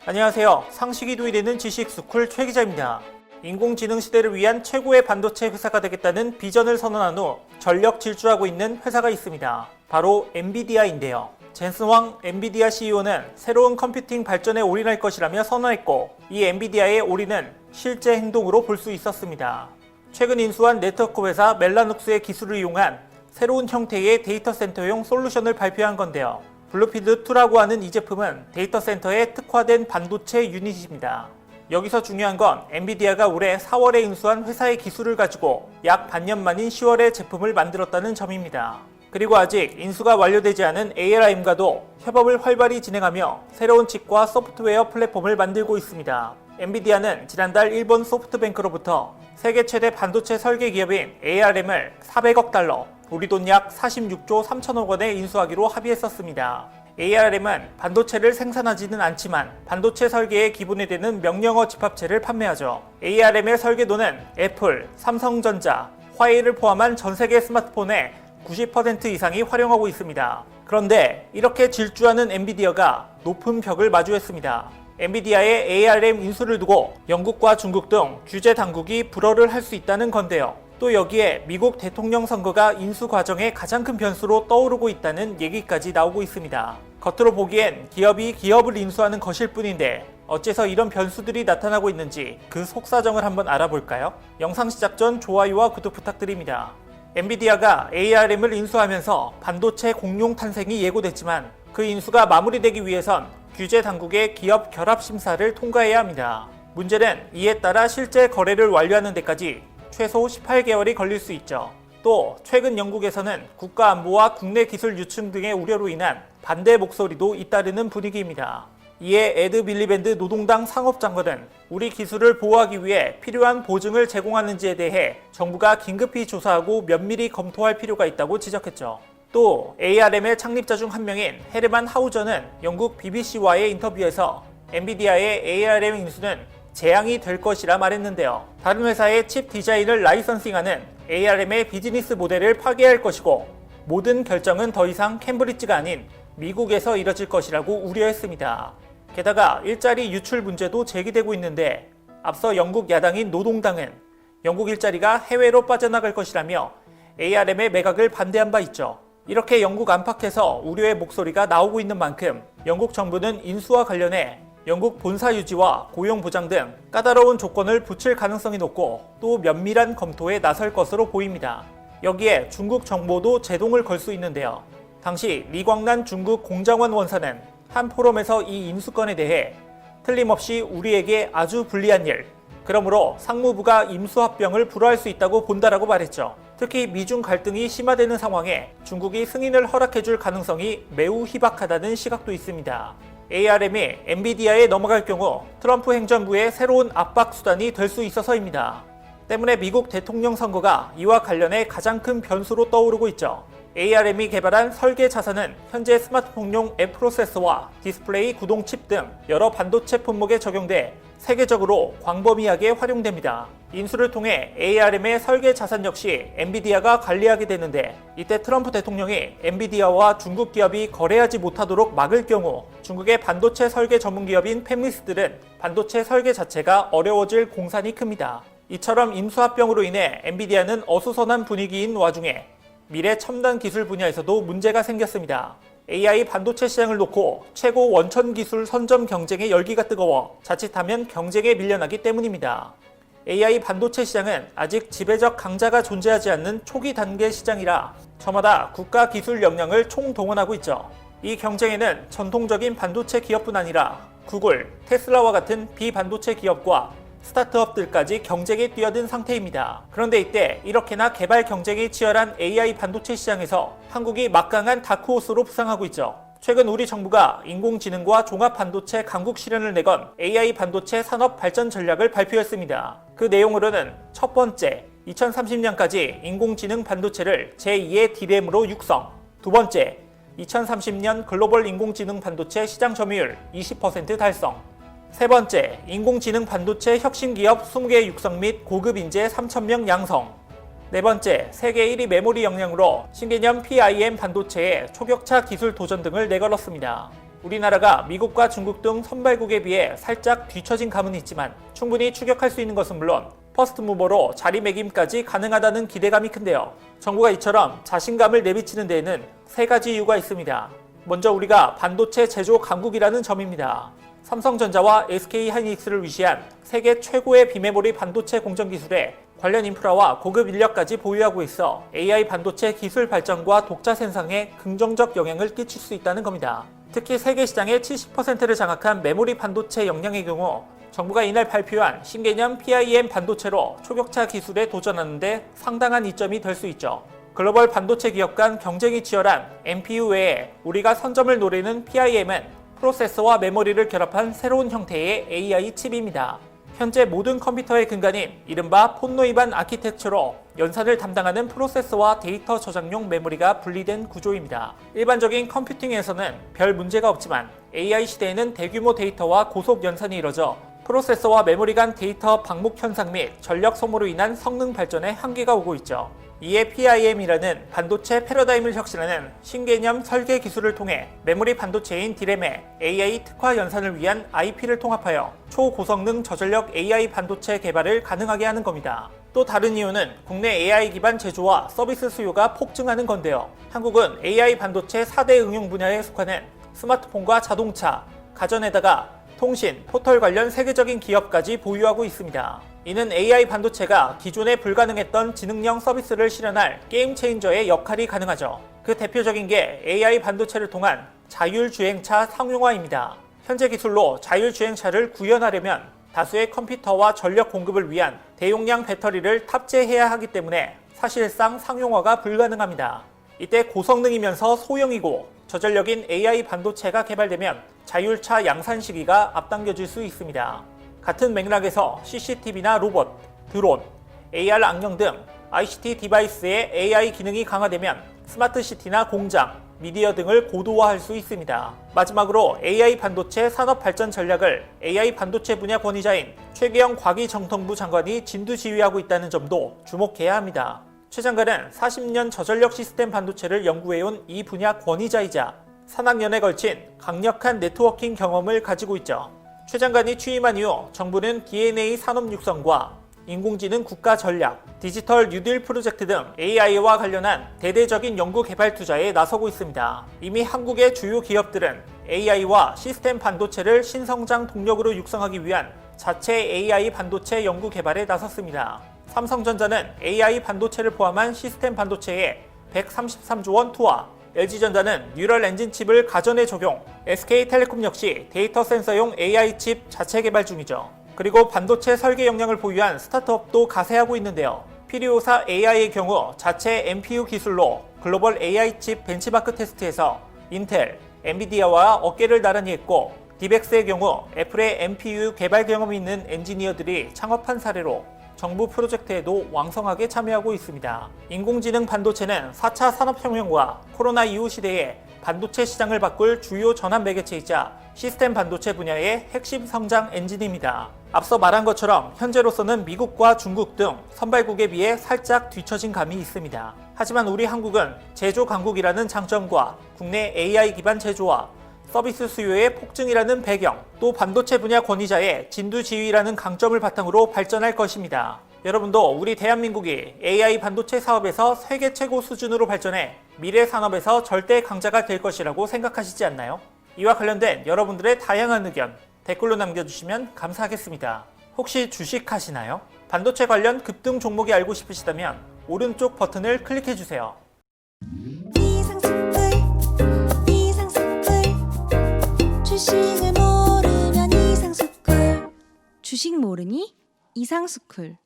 안녕하세요. 상식이 도의되는 지식스쿨 최 기자입니다. 인공지능 시대를 위한 최고의 반도체 회사가 되겠다는 비전을 선언한 후 전력 질주하고 있는 회사가 있습니다. 바로 엔비디아인데요. 젠슨 황 엔비디아 CEO는 새로운 컴퓨팅 발전에 올인할 것이라며 선언했고, 이 엔비디아의 올인은 실제 행동으로 볼 수 있었습니다. 최근 인수한 네트워크 회사 멜라눅스의 기술을 이용한 새로운 형태의 데이터 센터용 솔루션을 발표한 건데요. 블루필드2라고 하는 이 제품은 데이터 센터에 특화된 반도체 유닛입니다. 여기서 중요한 건 엔비디아가 올해 4월에 인수한 회사의 기술을 가지고 약 반년 만인 10월에 제품을 만들었다는 점입니다. 그리고 아직 인수가 완료되지 않은 ARM과도 협업을 활발히 진행하며 새로운 칩과 소프트웨어 플랫폼을 만들고 있습니다. 엔비디아는 지난달 일본 소프트뱅크로부터 세계 최대 반도체 설계 기업인 ARM을 400억 달러, 우리 돈 약 46조 3천억 원에 인수하기로 합의했었습니다. ARM은 반도체를 생산하지는 않지만 반도체 설계의 기본이 되는 명령어 집합체를 판매하죠. ARM의 설계도는 애플, 삼성전자, 화웨이를 포함한 전 세계 스마트폰의 90% 이상이 활용하고 있습니다. 그런데 이렇게 질주하는 엔비디아가 높은 벽을 마주했습니다. 엔비디아의 ARM 인수를 두고 영국과 중국 등 규제 당국이 불허를 할 수 있다는 건데요. 또 여기에 미국 대통령 선거가 인수 과정의 가장 큰 변수로 떠오르고 있다는 얘기까지 나오고 있습니다. 겉으로 보기엔 기업이 기업을 인수하는 것일 뿐인데 어째서 이런 변수들이 나타나고 있는지 그 속사정을 한번 알아볼까요? 영상 시작 전 좋아요와 구독 부탁드립니다. 엔비디아가 ARM을 인수하면서 반도체 공룡 탄생이 예고됐지만 그 인수가 마무리되기 위해선 규제 당국의 기업 결합 심사를 통과해야 합니다. 문제는 이에 따라 실제 거래를 완료하는 데까지 최소 18개월이 걸릴 수 있죠. 또 최근 영국에서는 국가 안보와 국내 기술 유출 등의 우려로 인한 반대 목소리도 잇따르는 분위기입니다. 이에 에드 밀리밴드 노동당 상업장관은 우리 기술을 보호하기 위해 필요한 보증을 제공하는지에 대해 정부가 긴급히 조사하고 면밀히 검토할 필요가 있다고 지적했죠. 또 ARM의 창립자 중 한 명인 헤르만 하우저는 영국 BBC와의 인터뷰에서 엔비디아의 ARM 인수는 재앙이 될 것이라 말했는데요. 다른 회사의 칩 디자인을 라이선싱하는 ARM의 비즈니스 모델을 파괴할 것이고 모든 결정은 더 이상 캠브리지가 아닌 미국에서 이뤄질 것이라고 우려했습니다. 게다가 일자리 유출 문제도 제기되고 있는데 앞서 영국 야당인 노동당은 영국 일자리가 해외로 빠져나갈 것이라며 ARM의 매각을 반대한 바 있죠. 이렇게 영국 안팎에서 우려의 목소리가 나오고 있는 만큼 영국 정부는 인수와 관련해 영국 본사 유지와 고용 보장 등 까다로운 조건을 붙일 가능성이 높고 또 면밀한 검토에 나설 것으로 보입니다. 여기에 중국 정보도 제동을 걸 수 있는데요. 당시 리광란 중국 공장원 원사는 한 포럼에서 이 인수건에 대해 틀림없이 우리에게 아주 불리한 일, 그러므로 상무부가 임수합병을 불허할 수 있다고 본다라고 말했죠. 특히 미중 갈등이 심화되는 상황에 중국이 승인을 허락해줄 가능성이 매우 희박하다는 시각도 있습니다. ARM이 엔비디아에 넘어갈 경우 트럼프 행정부의 새로운 압박 수단이 될 수 있어서입니다. 때문에 미국 대통령 선거가 이와 관련해 가장 큰 변수로 떠오르고 있죠. ARM이 개발한 설계 자산은 현재 스마트폰용 앱 프로세서와 디스플레이 구동 칩 등 여러 반도체 품목에 적용돼 세계적으로 광범위하게 활용됩니다. 인수를 통해 ARM의 설계 자산 역시 엔비디아가 관리하게 되는데, 이때 트럼프 대통령이 엔비디아와 중국 기업이 거래하지 못하도록 막을 경우 중국의 반도체 설계 전문 기업인 팹리스들은 반도체 설계 자체가 어려워질 공산이 큽니다. 이처럼 임수합병으로 인해 엔비디아는 어수선한 분위기인 와중에 미래 첨단 기술 분야에서도 문제가 생겼습니다. AI 반도체 시장을 놓고 최고 원천 기술 선점 경쟁의 열기가 뜨거워 자칫하면 경쟁에 밀려나기 때문입니다. AI 반도체 시장은 아직 지배적 강자가 존재하지 않는 초기 단계 시장이라 저마다 국가 기술 역량을 총동원하고 있죠. 이 경쟁에는 전통적인 반도체 기업뿐 아니라 구글, 테슬라와 같은 비반도체 기업과 스타트업들까지 경쟁에 뛰어든 상태입니다. 그런데 이때 이렇게나 개발 경쟁이 치열한 AI 반도체 시장에서 한국이 막강한 다크호스로 부상하고 있죠. 최근 우리 정부가 인공지능과 종합반도체 강국 실현을 내건 AI 반도체 산업 발전 전략을 발표했습니다. 그 내용으로는 첫 번째, 2030년까지 인공지능 반도체를 제2의 D램으로 육성. 두 번째, 2030년 글로벌 인공지능 반도체 시장 점유율 20% 달성. 세 번째, 인공지능 반도체 혁신기업 20개 육성 및 고급 인재 3,000명 양성. 네 번째, 세계 1위 메모리 역량으로 신개념 PIM 반도체의 초격차 기술 도전 등을 내걸었습니다. 우리나라가 미국과 중국 등 선발국에 비해 살짝 뒤처진 감은 있지만 충분히 추격할 수 있는 것은 물론 퍼스트무버로 자리매김까지 가능하다는 기대감이 큰데요. 정부가 이처럼 자신감을 내비치는 데에는 세 가지 이유가 있습니다. 먼저 우리가 반도체 제조 강국이라는 점입니다. 삼성전자와 SK하이닉스를 위시한 세계 최고의 비메모리 반도체 공정 기술에 관련 인프라와 고급 인력까지 보유하고 있어 AI 반도체 기술 발전과 독자 생산에 긍정적 영향을 끼칠 수 있다는 겁니다. 특히 세계 시장의 70%를 장악한 메모리 반도체 역량의 경우 정부가 이날 발표한 신개념 PIM 반도체로 초격차 기술에 도전하는데 상당한 이점이 될 수 있죠. 글로벌 반도체 기업 간 경쟁이 치열한 NPU 외에 우리가 선점을 노리는 PIM은 프로세서와 메모리를 결합한 새로운 형태의 AI 칩입니다. 현재 모든 컴퓨터의 근간인 이른바 폰노이반 아키텍처로 연산을 담당하는 프로세서와 데이터 저장용 메모리가 분리된 구조입니다. 일반적인 컴퓨팅에서는 별 문제가 없지만 AI 시대에는 대규모 데이터와 고속 연산이 이뤄져 프로세서와 메모리 간 데이터 방목 현상 및 전력 소모로 인한 성능 발전에 한계가 오고 있죠. 이에 PIM이라는 반도체 패러다임을 혁신하는 신개념 설계 기술을 통해 메모리 반도체인 D램의 AI 특화 연산을 위한 IP를 통합하여 초고성능 저전력 AI 반도체 개발을 가능하게 하는 겁니다. 또 다른 이유는 국내 AI 기반 제조와 서비스 수요가 폭증하는 건데요. 한국은 AI 반도체 4대 응용 분야에 속하는 스마트폰과 자동차, 가전에다가 통신, 포털 관련 세계적인 기업까지 보유하고 있습니다. 이는 AI 반도체가 기존에 불가능했던 지능형 서비스를 실현할 게임 체인저의 역할이 가능하죠. 그 대표적인 게 AI 반도체를 통한 자율주행차 상용화입니다. 현재 기술로 자율주행차를 구현하려면 다수의 컴퓨터와 전력 공급을 위한 대용량 배터리를 탑재해야 하기 때문에 사실상 상용화가 불가능합니다. 이때 고성능이면서 소형이고 저전력인 AI 반도체가 개발되면 자율차 양산 시기가 앞당겨질 수 있습니다. 같은 맥락에서 CCTV나 로봇, 드론, AR 안경 등 ICT 디바이스의 AI 기능이 강화되면 스마트시티나 공장, 미디어 등을 고도화할 수 있습니다. 마지막으로 AI 반도체 산업 발전 전략을 AI 반도체 분야 권위자인 최기영 과기정통부 장관이 진두지휘하고 있다는 점도 주목해야 합니다. 최 장관은 40년 저전력 시스템 반도체를 연구해온 이 분야 권위자이자 산학년에 걸친 강력한 네트워킹 경험을 가지고 있죠. 최 장관이 취임한 이후 정부는 DNA 산업 육성과 인공지능 국가 전략, 디지털 뉴딜 프로젝트 등 AI와 관련한 대대적인 연구 개발 투자에 나서고 있습니다. 이미 한국의 주요 기업들은 AI와 시스템 반도체를 신성장 동력으로 육성하기 위한 자체 AI 반도체 연구 개발에 나섰습니다. 삼성전자는 AI 반도체를 포함한 시스템 반도체에 133조 원 투하, LG전자는 뉴럴 엔진 칩을 가전에 적용, SK텔레콤 역시 데이터 센서용 AI 칩 자체 개발 중이죠. 그리고 반도체 설계 역량을 보유한 스타트업도 가세하고 있는데요. 피리오사 AI의 경우 자체 NPU 기술로 글로벌 AI 칩 벤치마크 테스트에서 인텔, 엔비디아와 어깨를 나란히 했고, 디벡스의 경우 애플의 NPU 개발 경험이 있는 엔지니어들이 창업한 사례로 정부 프로젝트에도 왕성하게 참여하고 있습니다. 인공지능 반도체는 4차 산업혁명과 코로나 이후 시대에 반도체 시장을 바꿀 주요 전환 매개체이자 시스템 반도체 분야의 핵심 성장 엔진입니다. 앞서 말한 것처럼 현재로서는 미국과 중국 등 선발국에 비해 살짝 뒤처진 감이 있습니다. 하지만 우리 한국은 제조 강국이라는 장점과 국내 AI 기반 제조와 서비스 수요의 폭증이라는 배경, 또 반도체 분야 권위자의 진두지휘라는 강점을 바탕으로 발전할 것입니다. 여러분도 우리 대한민국이 AI 반도체 사업에서 세계 최고 수준으로 발전해 미래 산업에서 절대 강자가 될 것이라고 생각하시지 않나요? 이와 관련된 여러분들의 다양한 의견 댓글로 남겨주시면 감사하겠습니다. 혹시 주식하시나요? 반도체 관련 급등 종목이 알고 싶으시다면 오른쪽 버튼을 클릭해주세요. 주식을 모르면 이상스쿨. 주식 모르니 이상스쿨.